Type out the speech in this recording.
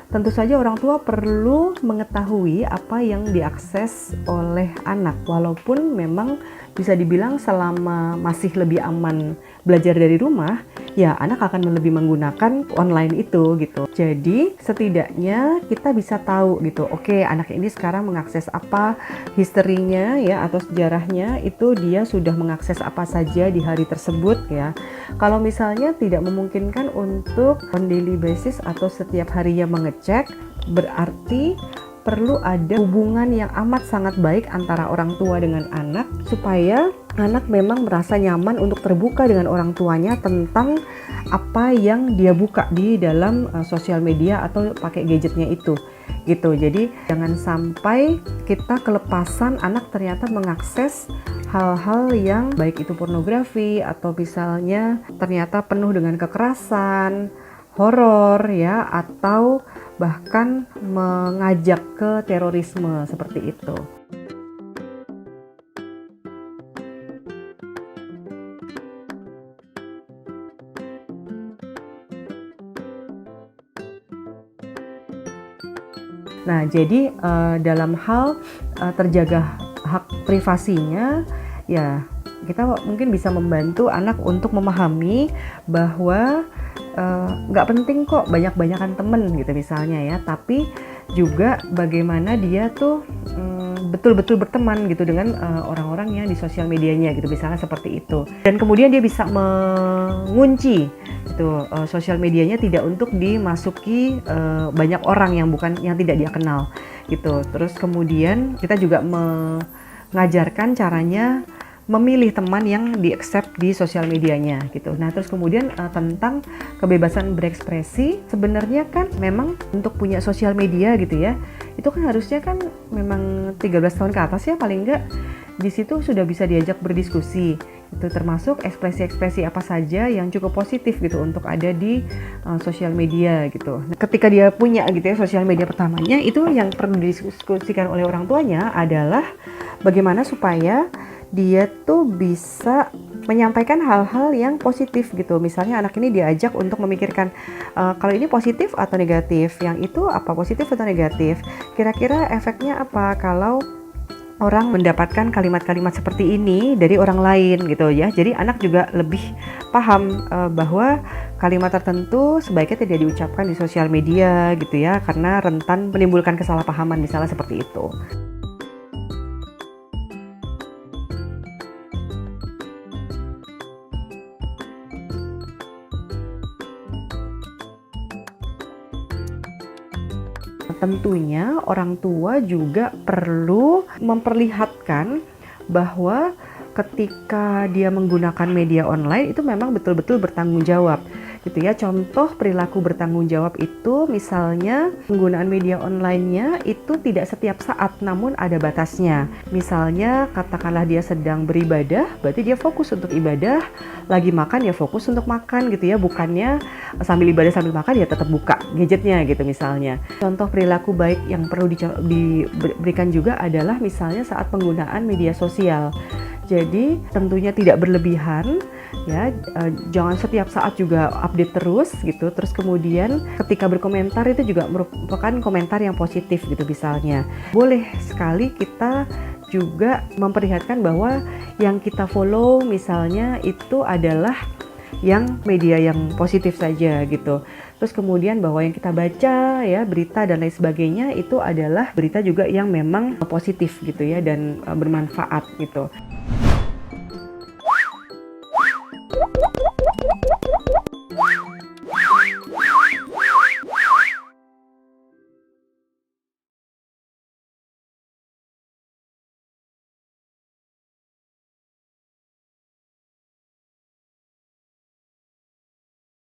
tentu saja orang tua perlu mengetahui apa yang diakses oleh anak, walaupun memang bisa dibilang selama masih lebih aman belajar dari rumah, ya anak akan lebih menggunakan online itu gitu. Jadi setidaknya kita bisa tahu gitu, oke, anak ini sekarang mengakses apa, historinya ya atau sejarahnya itu dia sudah mengakses apa saja di hari tersebut ya. Kalau misalnya tidak memungkinkan untuk on daily basis atau setiap harinya mengecek, berarti perlu ada hubungan yang amat sangat baik antara orang tua dengan anak supaya anak memang merasa nyaman untuk terbuka dengan orang tuanya tentang apa yang dia buka di dalam sosial media atau pakai gadgetnya itu gitu. Jadi jangan sampai kita kelepasan anak ternyata mengakses hal-hal yang baik itu pornografi atau misalnya ternyata penuh dengan kekerasan, horor ya, atau bahkan mengajak ke terorisme seperti itu. Nah, jadi dalam hal terjaga hak privasinya, ya kita mungkin bisa membantu anak untuk memahami bahwa nggak penting kok banyak-banyakan temen gitu misalnya ya, tapi juga bagaimana dia tuh betul-betul berteman gitu dengan orang-orang yang di sosial medianya gitu, misalnya seperti itu. Dan kemudian dia bisa mengunci gitu sosial medianya tidak untuk dimasuki banyak orang yang tidak dia kenal gitu. Terus kemudian kita juga mengajarkan caranya memilih teman yang di-accept di sosial medianya gitu. Nah, terus kemudian tentang kebebasan berekspresi, sebenarnya kan memang untuk punya sosial media gitu ya, itu kan harusnya kan memang 13 tahun ke atas ya paling enggak, di situ sudah bisa diajak berdiskusi. Itu termasuk ekspresi-ekspresi apa saja yang cukup positif gitu untuk ada di sosial media gitu. Nah, ketika dia punya gitu ya sosial media pertamanya, itu yang perlu didiskusikan oleh orang tuanya adalah bagaimana supaya dia tuh bisa menyampaikan hal-hal yang positif gitu. Misalnya anak ini diajak untuk memikirkan kalau ini positif atau negatif, yang itu apa positif atau negatif, kira-kira efeknya apa kalau orang mendapatkan kalimat-kalimat seperti ini dari orang lain gitu ya. Jadi anak juga lebih paham bahwa kalimat tertentu sebaiknya tidak diucapkan di sosial media gitu ya, karena rentan menimbulkan kesalahpahaman misalnya seperti itu. Tentunya orang tua juga perlu memperlihatkan bahwa ketika dia menggunakan media online itu memang betul-betul bertanggung jawab gitu ya. Contoh perilaku bertanggung jawab itu misalnya penggunaan media online-nya itu tidak setiap saat, namun ada batasnya. Misalnya katakanlah dia sedang beribadah, berarti dia fokus untuk ibadah, lagi makan ya fokus untuk makan gitu ya, bukannya sambil ibadah sambil makan ya tetap buka gadgetnya gitu misalnya. Contoh perilaku baik yang perlu diberikan juga adalah misalnya saat penggunaan media sosial. Jadi tentunya tidak berlebihan ya, jangan setiap saat juga update terus gitu. Terus kemudian ketika berkomentar itu juga merupakan komentar yang positif gitu misalnya. Boleh sekali kita juga memperlihatkan bahwa yang kita follow misalnya itu adalah yang media yang positif saja gitu. Terus kemudian bahwa yang kita baca ya, berita dan lain sebagainya itu adalah berita juga yang memang positif gitu ya dan bermanfaat gitu.